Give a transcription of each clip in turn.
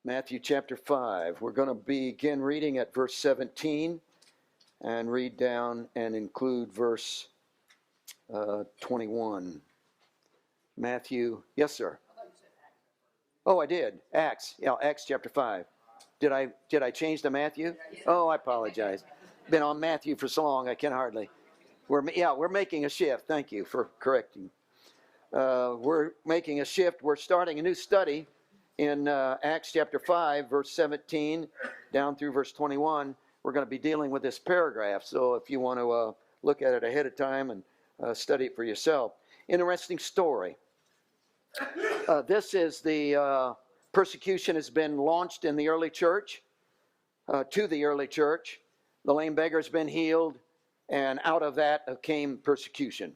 Matthew chapter 5. We're going to begin reading at verse 17 and read down and include verse 21. Matthew, yes, sir. Oh, I did. Acts. Yeah, Acts chapter 5. Did I change to Matthew? Oh, I apologize. Been on Matthew for so long, I can hardly. We're making a shift. Thank you for correcting. We're making a shift. We're starting a new study in Acts chapter 5, verse 17, down through verse 21. We're going to be dealing with this paragraph. So if you want to look at it ahead of time and study it for yourself. Interesting story. This is the persecution has been launched in the early church, to the early church. The lame beggar's been healed, and out of that came persecution.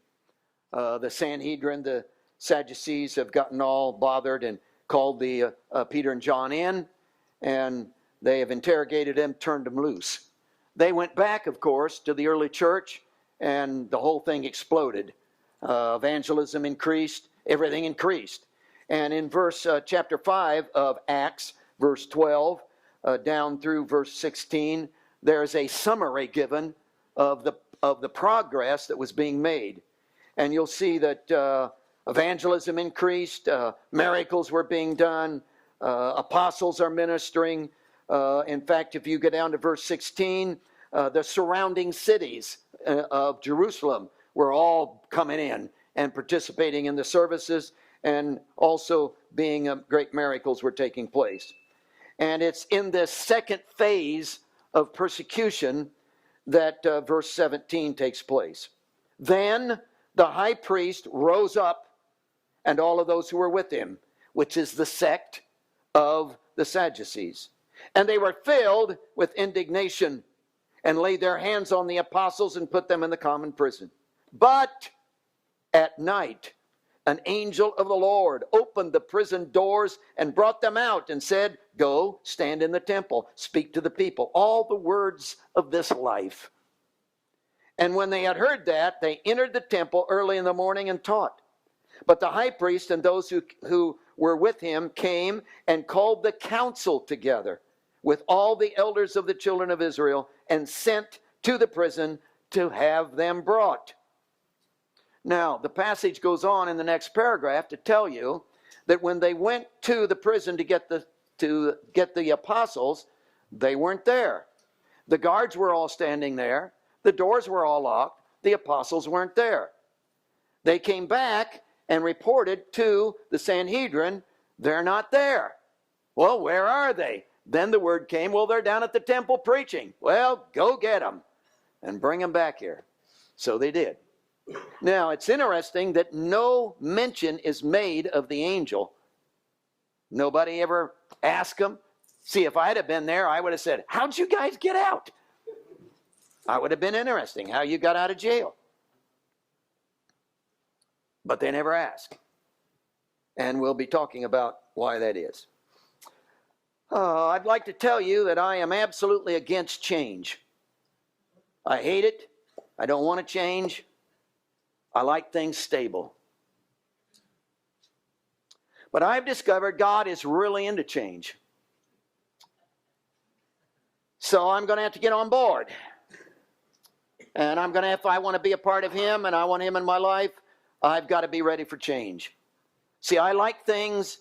The Sanhedrin, the Sadducees have gotten all bothered and called the Peter and John in, and they have interrogated them, turned them loose. They went back, of course, to the early church, and the whole thing exploded. Evangelism increased, everything increased. And in verse chapter 5 of Acts, verse 12, down through verse 16, there's a summary given of the progress that was being made. And you'll see that evangelism increased, miracles were being done, apostles are ministering. In fact, if you go down to verse 16, the surrounding cities of Jerusalem were all coming in and participating in the services, and also being great miracles were taking place. And it's in this second phase of persecution that verse 17 takes place. Then the high priest rose up, and all of those who were with him, which is the sect of the Sadducees. And they were filled with indignation and laid their hands on the apostles and put them in the common prison. But at night, an angel of the Lord opened the prison doors and brought them out and said, "Go, stand in the temple, speak to the people, all the words of this life." And when they had heard that, they entered the temple early in the morning and taught. But the high priest and those who were with him came and called the council together with all the elders of the children of Israel and sent to the prison to have them brought. Now, the passage goes on in the next paragraph to tell you that when they went to the prison to get the apostles, they weren't there. The guards were all standing there. The doors were all locked. The apostles weren't there. They came back and reported to the Sanhedrin, they're not there. Well, where are they? Then the word came, well, they're down at the temple preaching. Well, go get them and bring them back here. So they did. Now, it's interesting that no mention is made of the angel. Nobody ever asked them. See, if I'd have been there, I would have said, how'd you guys get out? I would have been interesting how you got out of jail. But they never asked. And we'll be talking about why that is. I'd like to tell you that I am absolutely against change. I hate it. I don't want to change. I like things stable. But I've discovered God is really into change. So I'm going to have to get on board. And I'm going to, if I want to be a part of Him and I want Him in my life, I've got to be ready for change. See, I like things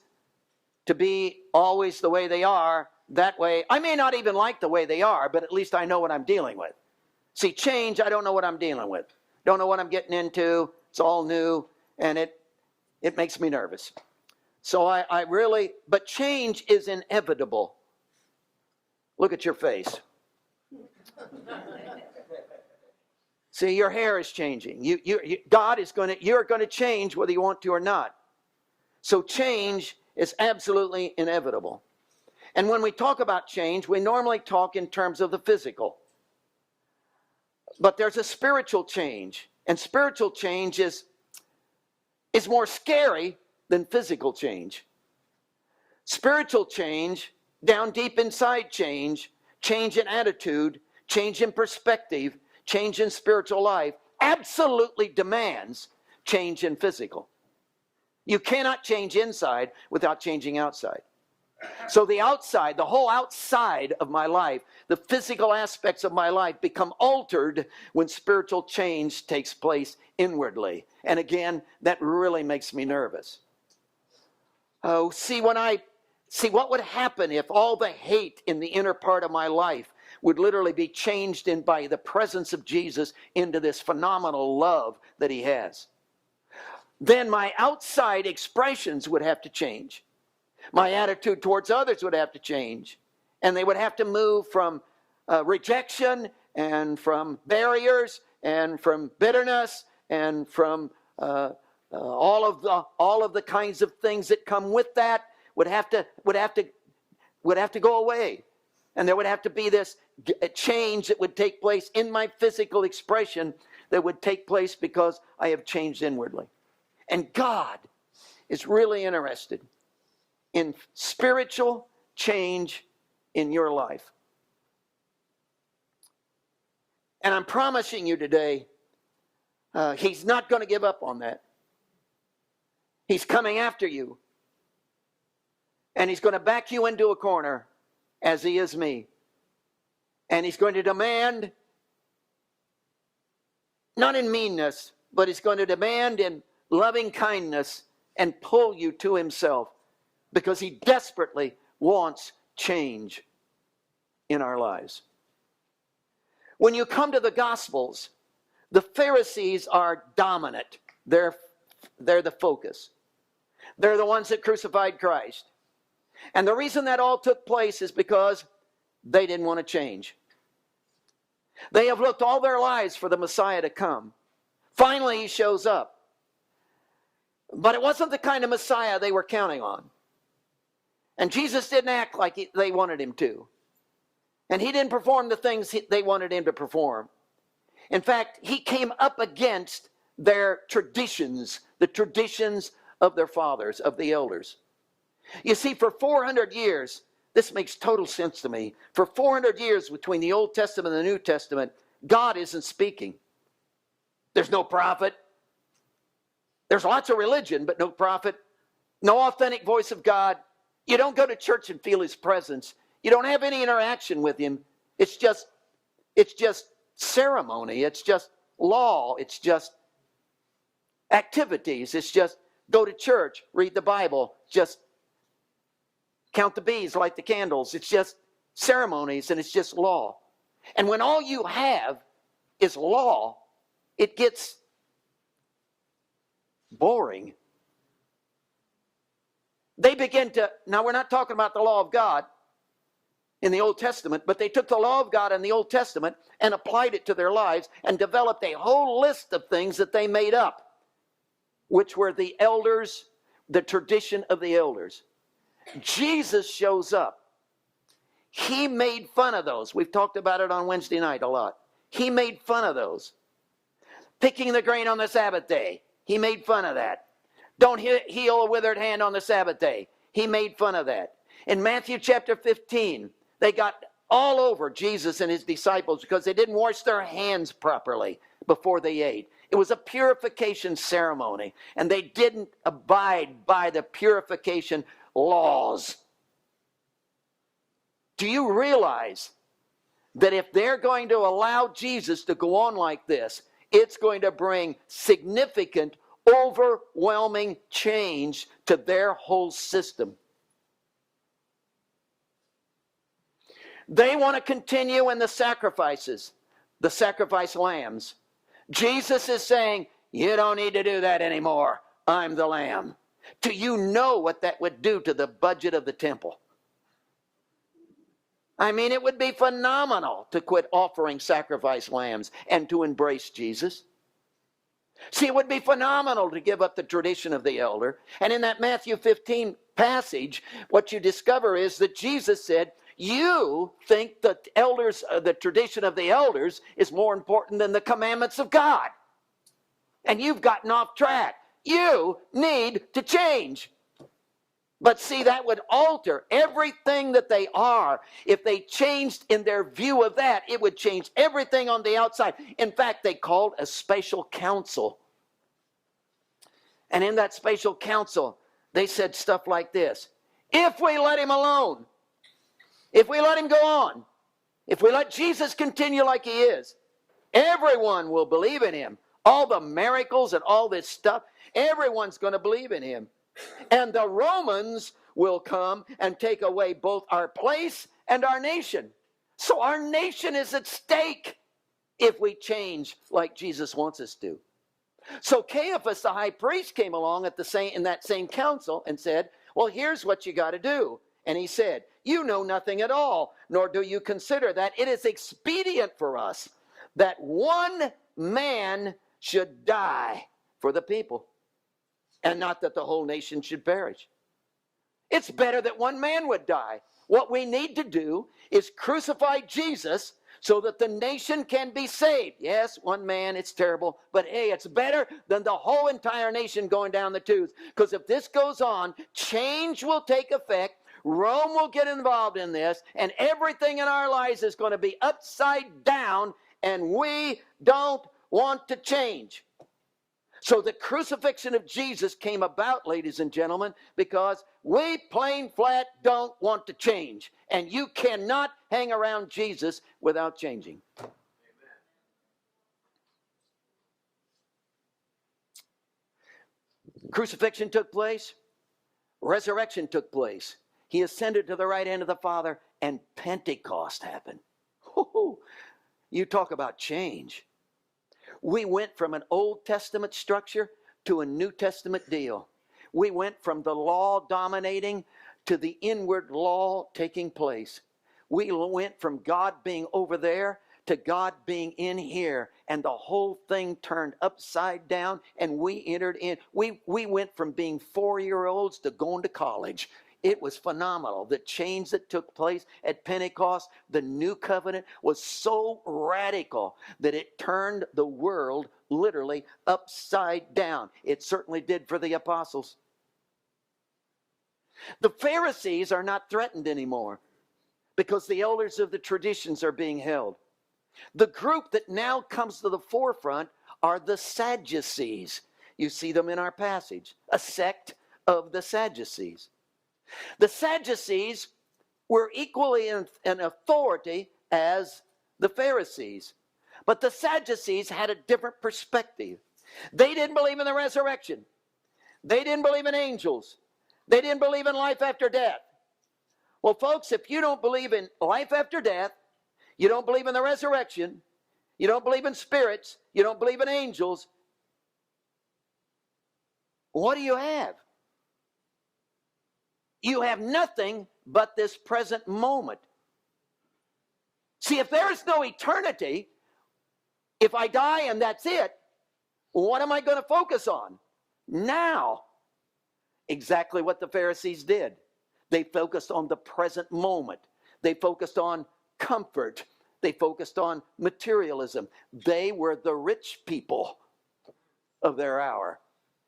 to be always the way they are. That way, I may not even like the way they are, but at least I know what I'm dealing with. See, change, I don't know what I'm dealing with. Don't know what I'm getting into. It's all new, and it makes me nervous. So but change is inevitable. Look at your face. See, your hair is changing. You're going to change whether you want to or not. So change is absolutely inevitable. And when we talk about change, we normally talk in terms of the physical. But there's a spiritual change. And spiritual change is more scary than physical change. Spiritual change, down deep inside change in attitude, change in perspective, change in spiritual life, absolutely demands change in physical. You cannot change inside without changing outside. So the outside, the whole outside of my life, the physical aspects of my life become altered when spiritual change takes place inwardly. And again, that really makes me nervous. Oh, see what would happen if all the hate in the inner part of my life would literally be changed in by the presence of Jesus into this phenomenal love that he has. Then my outside expressions would have to change. My attitude towards others would have to change. And they would have to move from rejection and from barriers and from bitterness and from all of the kinds of things that come with that would have to go away. And there would have to be this change that would take place in my physical expression that would take place because I have changed inwardly. And God is really interested in spiritual change in your life. And I'm promising you today, he's not going to give up on that. He's coming after you. And he's going to back you into a corner as he is me. And he's going to demand, not in meanness, but he's going to demand in loving kindness and pull you to himself. Because he desperately wants change in our lives. When you come to the Gospels, the Pharisees are dominant. They're the focus. They're the ones that crucified Christ. And the reason that all took place is because they didn't want to change. They have looked all their lives for the Messiah to come. Finally, he shows up. But it wasn't the kind of Messiah they were counting on. And Jesus didn't act like they wanted him to. And he didn't perform the things they wanted him to perform. In fact, he came up against their traditions, the traditions of their fathers, of the elders. You see, for 400 years, this makes total sense to me. For 400 years between the Old Testament and the New Testament, God isn't speaking. There's no prophet. There's lots of religion, but no prophet. No authentic voice of God. You don't go to church and feel his presence. You don't have any interaction with him. It's just ceremony. It's just law. It's just activities. It's just go to church, read the Bible, just count the bees, light the candles. It's just ceremonies and it's just law. And when all you have is law, it gets boring. They begin to, now we're not talking about the law of God in the Old Testament, but they took the law of God in the Old Testament and applied it to their lives and developed a whole list of things that they made up, which were the elders, the tradition of the elders. Jesus shows up. He made fun of those. We've talked about it on Wednesday night a lot. He made fun of those. Picking the grain on the Sabbath day. He made fun of that. Don't heal a withered hand on the Sabbath day. He made fun of that. In Matthew chapter 15, they got all over Jesus and his disciples because they didn't wash their hands properly before they ate. It was a purification ceremony, and they didn't abide by the purification laws. Do you realize that if they're going to allow Jesus to go on like this, it's going to bring significant, overwhelming change to their whole system? They want to continue in the sacrifices, the sacrifice lambs. Jesus is saying, you don't need to do that anymore. I'm the lamb. Do you know what that would do to the budget of the temple? I mean, it would be phenomenal to quit offering sacrifice lambs and to embrace Jesus. See, it would be phenomenal to give up the tradition of the elder. And in that Matthew 15 passage, what you discover is that Jesus said, you think that elders, the tradition of the elders is more important than the commandments of God. And you've gotten off track. You need to change. But see, that would alter everything that they are. If they changed in their view of that, it would change everything on the outside. In fact, they called a special council. And in that special council, they said stuff like this. If we let him alone, if we let him go on, if we let Jesus continue like he is, everyone will believe in him. All the miracles and all this stuff, everyone's going to believe in him. And the Romans will come and take away both our place and our nation. So our nation is at stake if we change like Jesus wants us to. So Caiaphas, the high priest, came along in that same council and said, well, here's what you got to do. And he said, you know nothing at all, nor do you consider that it is expedient for us that one man should die for the people, and not that the whole nation should perish. It's better that one man would die. What we need to do is crucify Jesus so that the nation can be saved. Yes, one man, it's terrible, but hey, it's better than the whole entire nation going down the tubes. Because if this goes on, change will take effect, Rome will get involved in this, and everything in our lives is going to be upside down, and we don't want to change. So the crucifixion of Jesus came about, ladies and gentlemen, because we plain flat don't want to change. And you cannot hang around Jesus without changing. Amen. Crucifixion took place. Resurrection took place. He ascended to the right hand of the Father, and Pentecost happened. You talk about change. We went from an Old Testament structure to a New Testament deal. We went from the law dominating to the inward law taking place. We went from God being over there to God being in here. And the whole thing turned upside down, and we entered in. We went from being 4-year-olds to going to college. It was phenomenal. The change that took place at Pentecost, the new covenant, was so radical that it turned the world literally upside down. It certainly did for the apostles. The Pharisees are not threatened anymore because the elders of the traditions are being held. The group that now comes to the forefront are the Sadducees. You see them in our passage, a sect of the Sadducees. The Sadducees were equally in authority as the Pharisees. But the Sadducees had a different perspective. They didn't believe in the resurrection. They didn't believe in angels. They didn't believe in life after death. Well, folks, if you don't believe in life after death, you don't believe in the resurrection, you don't believe in spirits, you don't believe in angels, what do you have? You have nothing but this present moment. See, if there is no eternity, if I die and that's it, what am I going to focus on? Now. Exactly what the Pharisees did. They focused on the present moment. They focused on comfort. They focused on materialism. They were the rich people of their hour.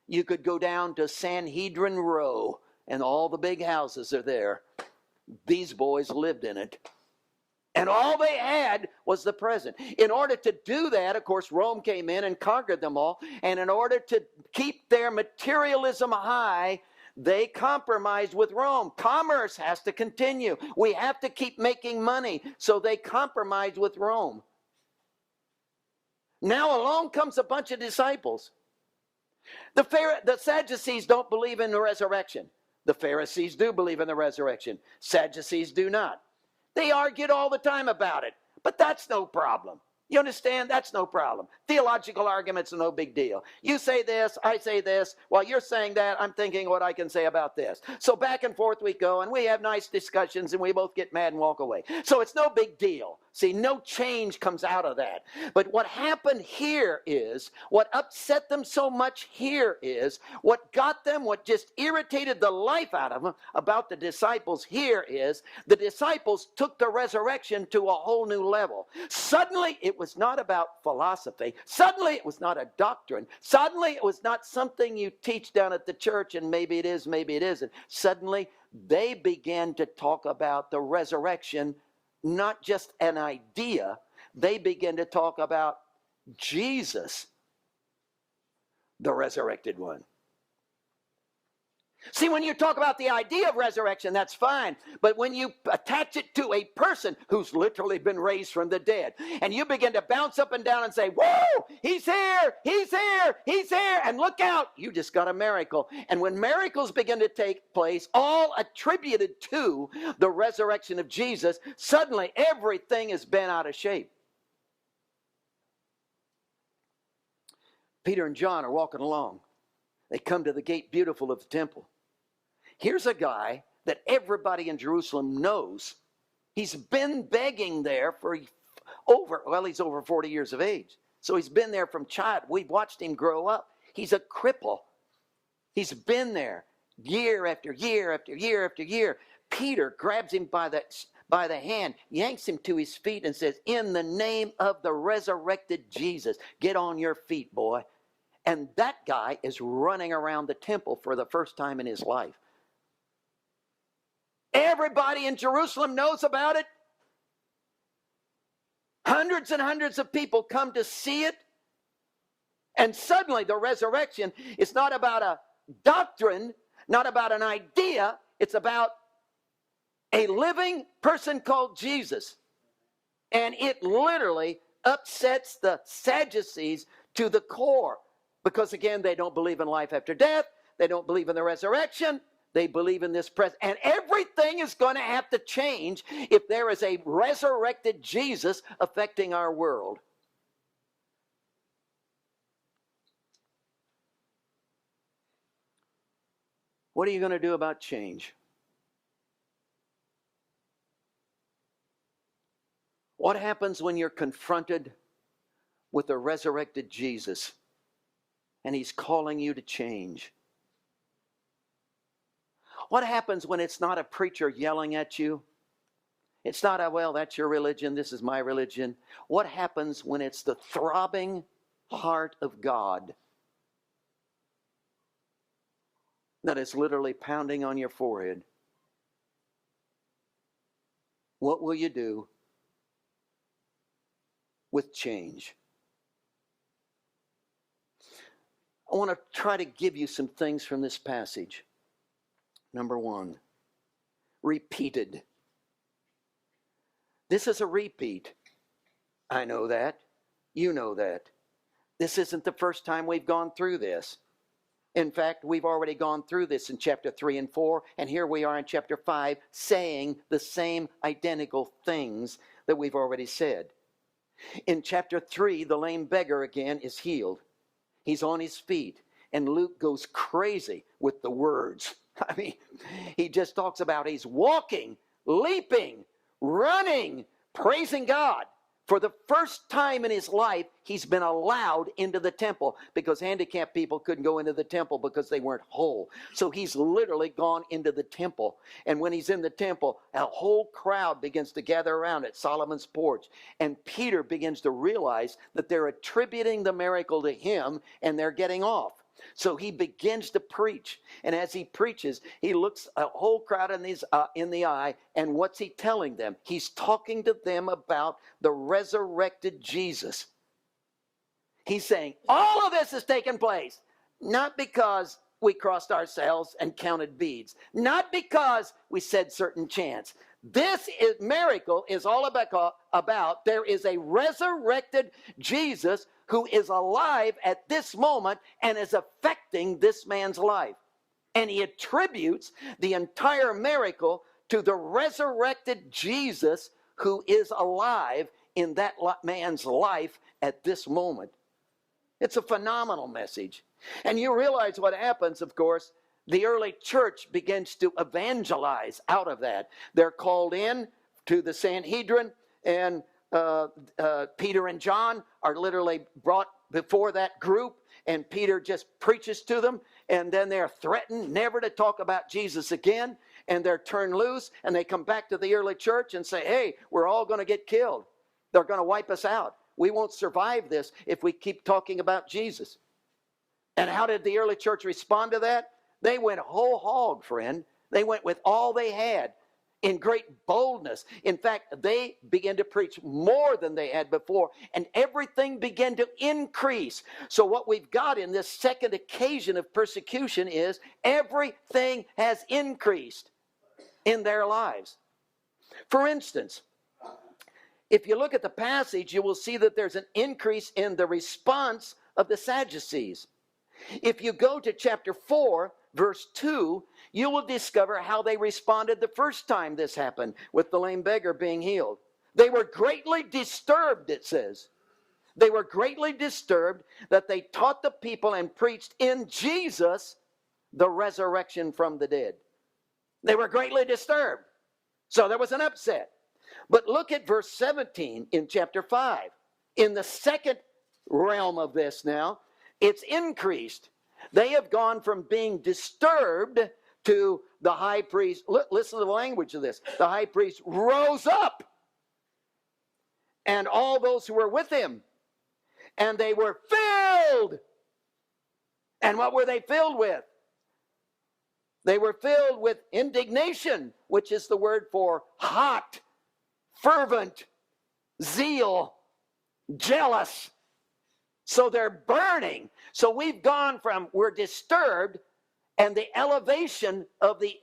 You could go down to Sanhedrin Row, and all the big houses are there. These boys lived in it. And all they had was the present. In order to do that, of course, Rome came in and conquered them all. And in order to keep their materialism high, they compromised with Rome. Commerce has to continue. We have to keep making money. So they compromised with Rome. Now along comes a bunch of disciples. The Sadducees don't believe in the resurrection. The Pharisees do believe in the resurrection. Sadducees do not. They argued all the time about it, but that's no problem. You understand? That's no problem. Theological arguments are no big deal. You say this, I say this. While you're saying that, I'm thinking what I can say about this. So back and forth we go, and we have nice discussions, and we both get mad and walk away. So it's no big deal. See, no change comes out of that. But what happened here is, what upset them so much here is, what got them, what just irritated the life out of them about the disciples here is, the disciples took the resurrection to a whole new level. Suddenly, it was not about philosophy. Suddenly, it was not a doctrine. Suddenly, it was not something you teach down at the church, and maybe it is, maybe it isn't. Suddenly, they began to talk about the resurrection, not just an idea. They began to talk about Jesus, the resurrected one. See, when you talk about the idea of resurrection, that's fine. But when you attach it to a person who's literally been raised from the dead, and you begin to bounce up and down and say, whoa, he's here, he's here, he's here, and look out, you just got a miracle. And when miracles begin to take place, all attributed to the resurrection of Jesus, suddenly everything is bent out of shape. Peter and John are walking along. They come to the gate beautiful of the temple. Here's a guy that everybody in Jerusalem knows. He's been begging there for he's over 40 years of age. So he's been there from child. We've watched him grow up. He's a cripple. He's been there year after year after year after year. Peter grabs him by the hand, yanks him to his feet and says, in the name of the resurrected Jesus, get on your feet, boy. And that guy is running around the temple for the first time in his life. Everybody in Jerusalem knows about it. Hundreds and hundreds of people come to see it. And suddenly the resurrection is not about a doctrine, not about an idea. It's about a living person called Jesus. And it literally upsets the Sadducees to the core. Because again, they don't believe in life after death. They don't believe in the resurrection. They believe in this present. And everything is going to have to change if there is a resurrected Jesus affecting our world. What are you going to do about change? What happens when you're confronted with a resurrected Jesus and he's calling you to change? What happens when it's not a preacher yelling at you? It's not well, that's your religion, this is my religion. What happens when it's the throbbing heart of God that is literally pounding on your forehead? What will you do with change? I want to try to give you some things from this passage. Number one, repeated. This is a repeat. I know that. You know that. This isn't the first time we've gone through this. In fact, we've already gone through this in chapter 3 and 4, and here we are in chapter 5 saying the same identical things that we've already said. In chapter 3, the lame beggar again is healed. He's on his feet, and Luke goes crazy with the words. I mean, he just talks about he's walking, leaping, running, praising God. For the first time in his life, he's been allowed into the temple because handicapped people couldn't go into the temple because they weren't whole. So he's literally gone into the temple. And when he's in the temple, a whole crowd begins to gather around at Solomon's porch. And Peter begins to realize that they're attributing the miracle to him and they're getting off. So he begins to preach. And as he preaches, he looks a whole crowd in the eye. And what's he telling them? He's talking to them about the resurrected Jesus. He's saying, all of this has taken place, not because we crossed ourselves and counted beads, not because we said certain chants. This miracle is all about there is a resurrected Jesus who is alive at this moment and is affecting this man's life. And he attributes the entire miracle to the resurrected Jesus who is alive in that man's life at this moment. It's a phenomenal message. And you realize what happens, of course. The early church begins to evangelize out of that. They're called in to the Sanhedrin, and Peter and John are literally brought before that group, and Peter just preaches to them, and then they're threatened never to talk about Jesus again, and they're turned loose, and they come back to the early church and say, hey, we're all going to get killed. They're going to wipe us out. We won't survive this if we keep talking about Jesus. And how did the early church respond to that? They went whole hog, friend. They went with all they had in great boldness. In fact, they began to preach more than they had before, and everything began to increase. So what we've got in this second occasion of persecution is everything has increased in their lives. For instance, if you look at the passage, you will see that there's an increase in the response of the Sadducees. If you go to chapter 4, verse 2, you will discover how they responded the first time this happened with the lame beggar being healed. They were greatly disturbed, it says. They were greatly disturbed that they taught the people and preached in Jesus the resurrection from the dead. They were greatly disturbed. So there was an upset. But look at verse 17 in chapter 5. In the second realm of this now, it's increased. They have gone from being disturbed to the high priest. Listen to the language of this. The high priest rose up, and all those who were with him, and they were filled. And what were they filled with? They were filled with indignation, which is the word for hot, fervent, zeal, jealous. So they're burning. So we've gone from we're disturbed, and the elevation of the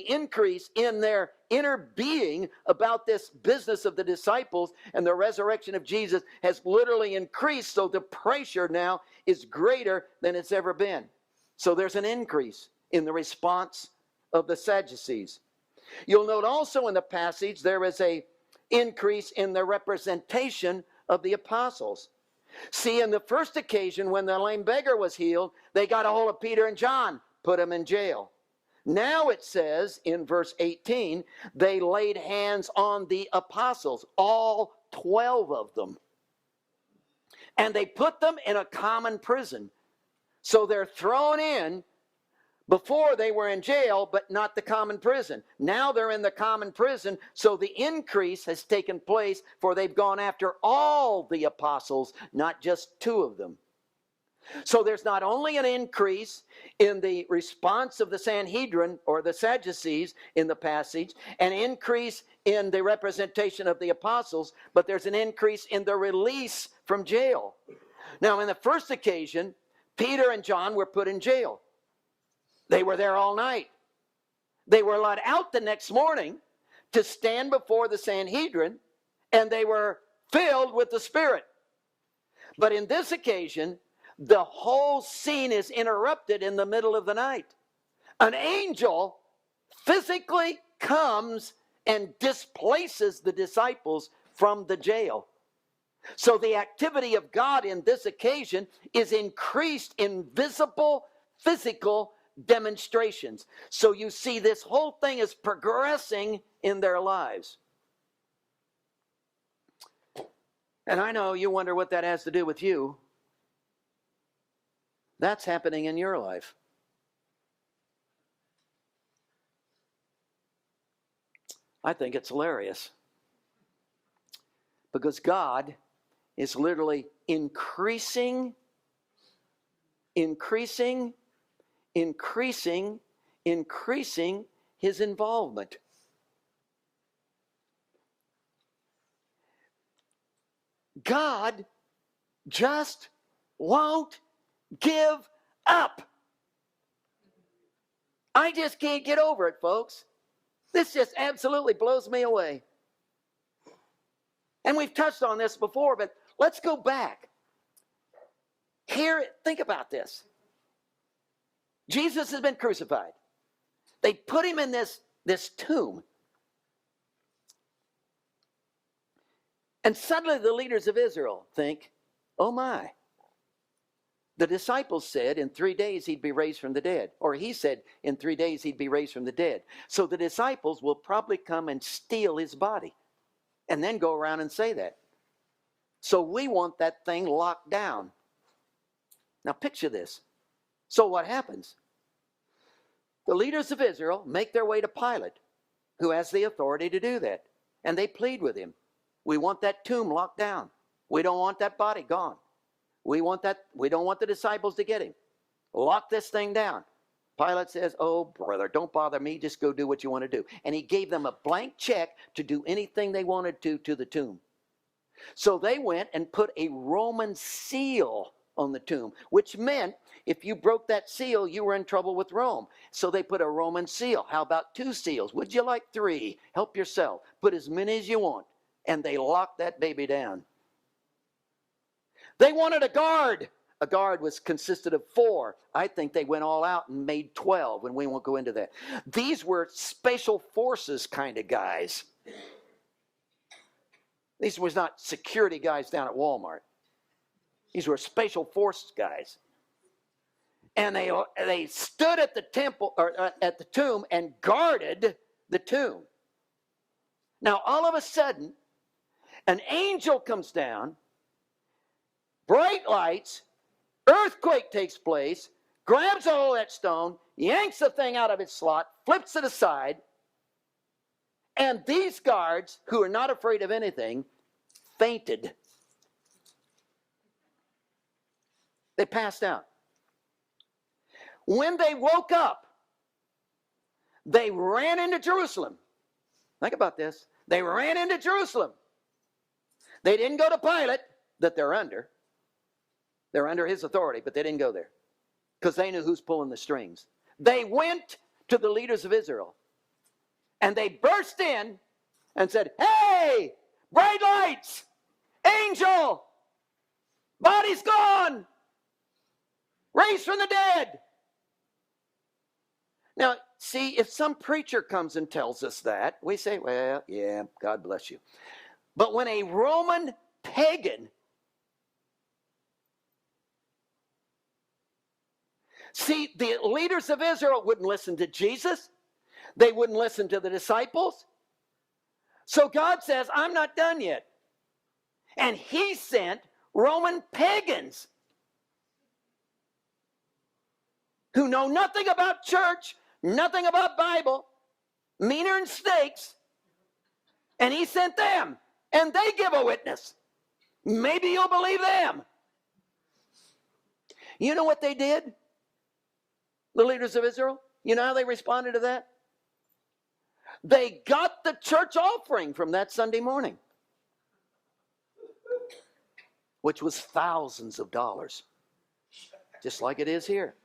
increase in their inner being about this business of the disciples and the resurrection of Jesus has literally increased. So the pressure now is greater than it's ever been. So there's an increase in the response of the Sadducees. You'll note also in the passage there is a increase in the representation of the apostles. See, in the first occasion when the lame beggar was healed, they got a hold of Peter and John, put them in jail. Now it says in verse 18, they laid hands on the apostles, all 12 of them. And they put them in a common prison. So they're thrown in. Before they were in jail, but not the common prison. Now they're in the common prison, so the increase has taken place, for they've gone after all the apostles, not just 2 of them. So there's not only an increase in the response of the Sanhedrin or the Sadducees in the passage, an increase in the representation of the apostles, but there's an increase in the release from jail. Now, in the first occasion, Peter and John were put in jail. They were there all night. They were let out the next morning to stand before the Sanhedrin, and they were filled with the Spirit. But in this occasion, the whole scene is interrupted in the middle of the night. An angel physically comes and displaces the disciples from the jail. So the activity of God in this occasion is increased in visible, physical demonstrations. So you see, this whole thing is progressing in their lives. And I know you wonder what that has to do with you. That's happening in your life. I think it's hilarious. Because God is literally increasing his involvement. God just won't give up. I just can't get over it, folks. This just absolutely blows me away. And we've touched on this before, but let's go back. Here, think about this. Jesus has been crucified. They put him in this tomb. And suddenly the leaders of Israel think, oh my. The disciples said in 3 days he'd be raised from the dead. Or he said in 3 days he'd be raised from the dead. So the disciples will probably come and steal his body. And then go around and say that. So we want that thing locked down. Now picture this. So what happens? The leaders of Israel make their way to Pilate, who has the authority to do that. And they plead with him. We want that tomb locked down. We don't want that body gone. We don't want the disciples to get him. Lock this thing down. Pilate says, oh, brother, don't bother me. Just go do what you want to do. And he gave them a blank check to do anything they wanted to the tomb. So they went and put a Roman seal on the tomb, which meant if you broke that seal, you were in trouble with Rome. So they put a Roman seal. How about 2 seals? Would you like 3? Help yourself. Put as many as you want. And they locked that baby down. They wanted a guard. A guard consisted of 4. I think they went all out and made 12, and we won't go into that. These were special forces kind of guys. These was not security guys down at Walmart. These were special forces guys. And they stood at the temple or at the tomb and guarded the tomb. Now all of a sudden, an angel comes down, bright lights, earthquake takes place, grabs a hold of that stone, yanks the thing out of its slot, flips it aside, and these guards, who are not afraid of anything, fainted. They passed out. When they woke up, they ran into Jerusalem. Think about this. They ran into Jerusalem. They didn't go to Pilate, that they're under. They're under his authority, but they didn't go there because they knew who's pulling the strings. They went to the leaders of Israel, and they burst in and said, hey, bright lights, angel, body's gone, raised from the dead. Now, see, if some preacher comes and tells us that, we say, well, yeah, God bless you. But when a Roman pagan, see, the leaders of Israel wouldn't listen to Jesus. They wouldn't listen to the disciples. So God says, I'm not done yet. And he sent Roman pagans who know nothing about church, nothing about Bible, meaner than snakes. And he sent them. And they give a witness. Maybe you'll believe them. You know what they did? The leaders of Israel? You know how they responded to that? They got the church offering from that Sunday morning, which was thousands of dollars, just like it is here.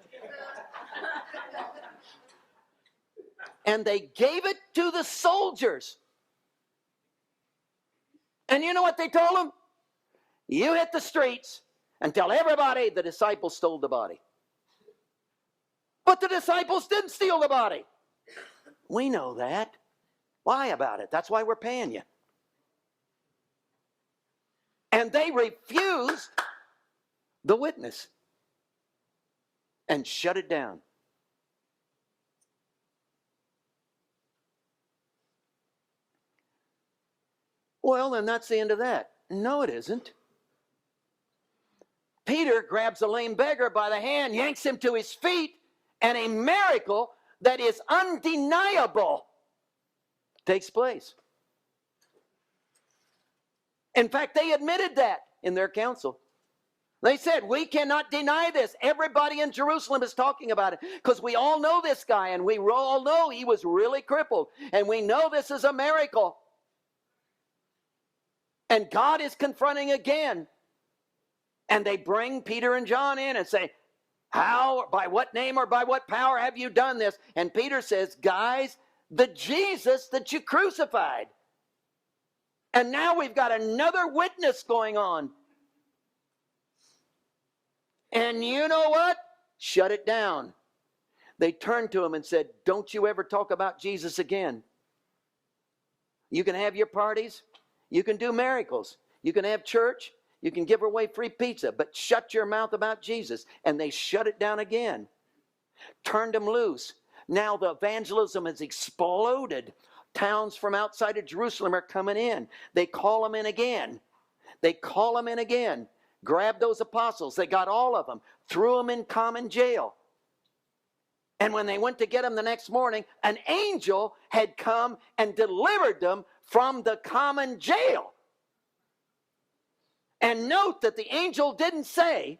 And they gave it to the soldiers. And you know what they told them? You hit the streets and tell everybody the disciples stole the body. But the disciples didn't steal the body. We know that. Lie about it. That's why we're paying you. And they refused the witness and shut it down. Well, then that's the end of that. No, it isn't. Peter grabs a lame beggar by the hand, yanks him to his feet, and a miracle that is undeniable takes place. In fact, they admitted that in their council. They said, we cannot deny this. Everybody in Jerusalem is talking about it because we all know this guy and we all know he was really crippled. And we know this is a miracle. And God is confronting again. And they bring Peter and John in and say, how, by what name or by what power have you done this? And Peter says, guys, the Jesus that you crucified. And now we've got another witness going on. And you know what? Shut it down. They turned to him and said, don't you ever talk about Jesus again. You can have your parties. You can do miracles. You can have church. You can give away free pizza. But shut your mouth about Jesus. And they shut it down again. Turned him loose. Now the evangelism has exploded. Towns from outside of Jerusalem are coming in. They call them in again. They call them in again. Grabbed those apostles. They got all of them. Threw them in common jail. And when they went to get them the next morning, an angel had come and delivered them from the common jail. And note that the angel didn't say,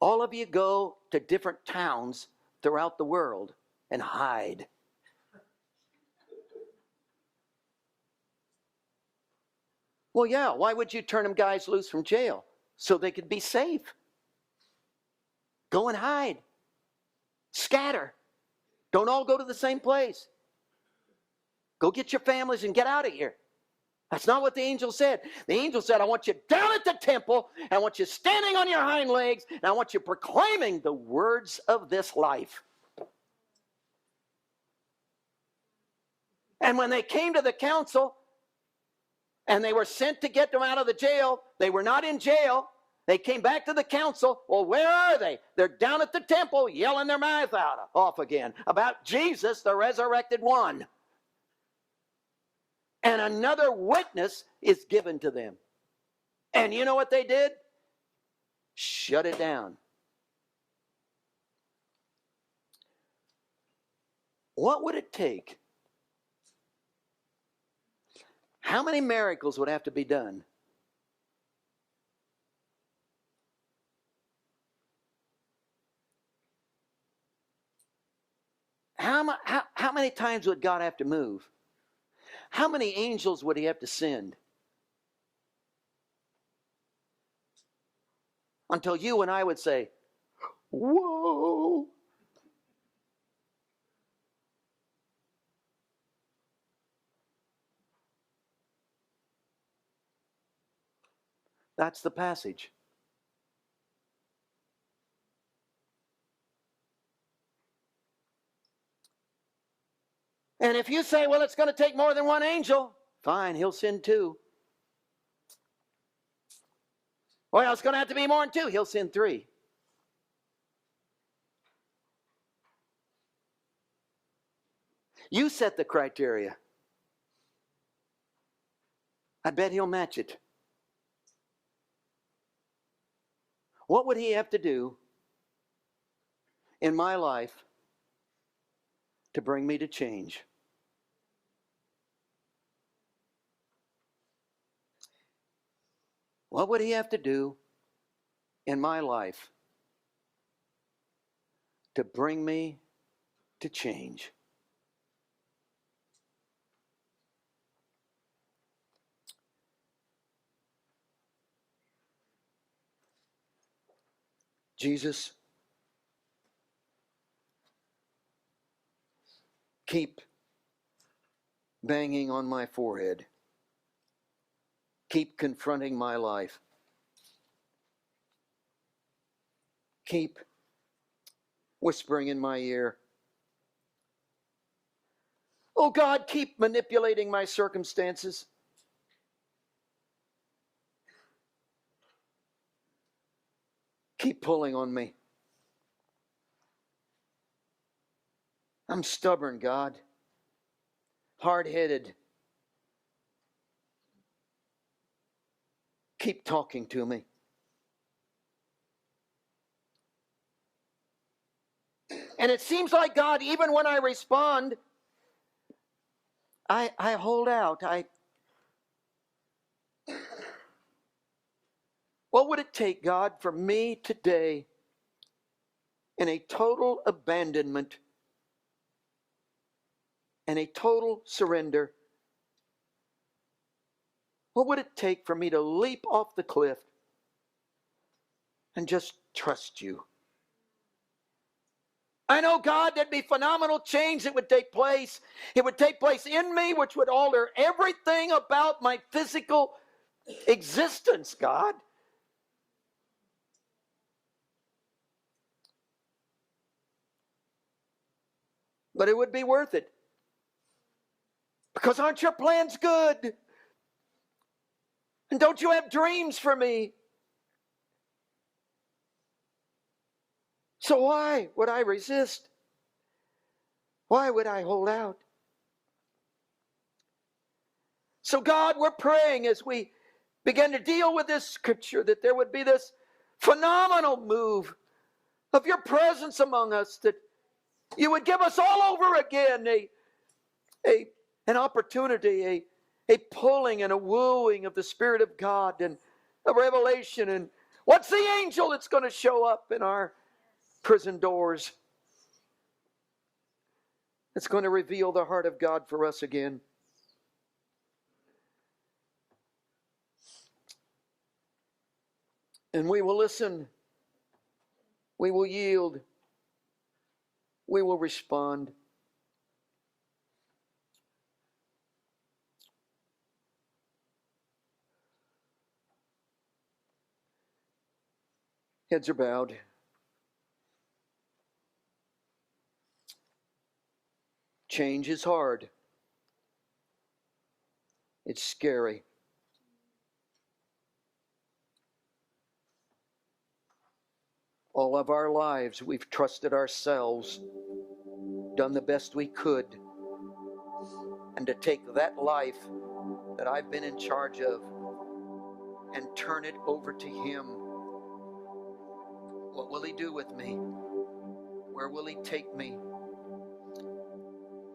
all of you go to different towns throughout the world and hide. Well, yeah, why would you turn them guys loose from jail? So they could be safe. Go and hide. Scatter. Don't all go to the same place. Go get your families and get out of here. That's not what the angel said. The angel said, I want you down at the temple, and I want you standing on your hind legs, and I want you proclaiming the words of this life. And when they came to the council, and they were sent to get them out of the jail, they were not in jail. They came back to the council. Well, where are they? They're down at the temple yelling their mouth off again about Jesus, the resurrected one. And another witness is given to them. And you know what they did? Shut it down. What would it take? How many miracles would have to be done? How many times would God have to move? How many angels would he have to send? Until you and I would say, whoa. That's the passage. And if you say, well, it's going to take more than one angel, fine, he'll send two. Well, it's going to have to be more than two, he'll send three. You set the criteria. I bet he'll match it. What would he have to do in my life to bring me to change? What would he have to do in my life to bring me to change? Jesus, keep banging on my forehead. Keep confronting my life. Keep whispering in my ear. Oh God, keep manipulating my circumstances. Keep pulling on me. I'm stubborn, God. Hard-headed. Keep talking to me. And it seems like God, even when I respond, I hold out. What would it take, God, for me today in a total abandonment and a total surrender? What would it take for me to leap off the cliff and just trust you? I know, God, there'd be phenomenal change that would take place. It would take place in me, which would alter everything about my physical existence, God. But it would be worth it. Because aren't your plans good? And don't you have dreams for me? So why would I resist? Why would I hold out? So God, we're praying as we begin to deal with this scripture that there would be this phenomenal move of your presence among us, that you would give us all over again an opportunity, a pulling and a wooing of the Spirit of God and a revelation. And what's the angel that's going to show up in our prison doors. It's going to reveal the heart of God for us again. And we will listen. We will yield. We will respond. Heads are bowed. Change is hard. It's scary. All of our lives, we've trusted ourselves, done the best we could. And to take that life that I've been in charge of and turn it over to Him. What will He do with me? Where will He take me?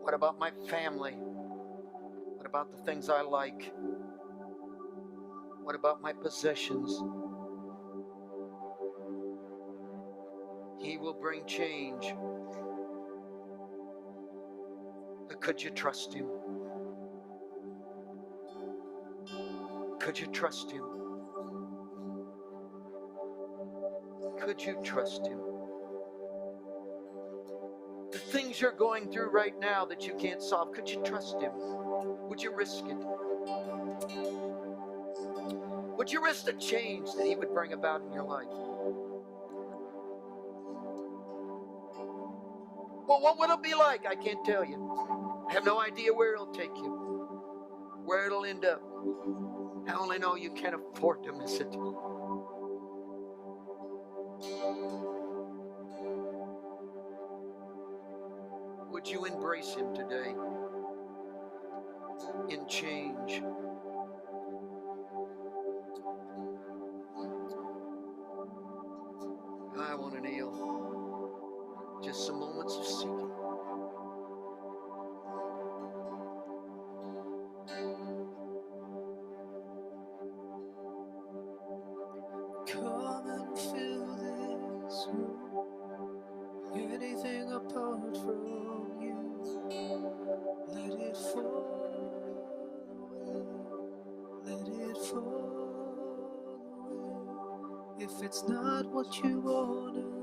What about my family? What about the things I like? What about my possessions? He will bring change. But could you trust Him? Could you trust Him? Could you trust Him? The things you're going through right now that you can't solve, could you trust Him? Would you risk it? Would you risk the change that He would bring about in your life? Well, what will it be like? I can't tell you. I have no idea where it'll take you, where it'll end up. I only know you can't afford to miss it. Would you embrace Him today in change? I want to kneel. Just some moments of seeking. Come and fill this room. Anything apart from you, let it fall away. Let it fall away. If it's not what you wanna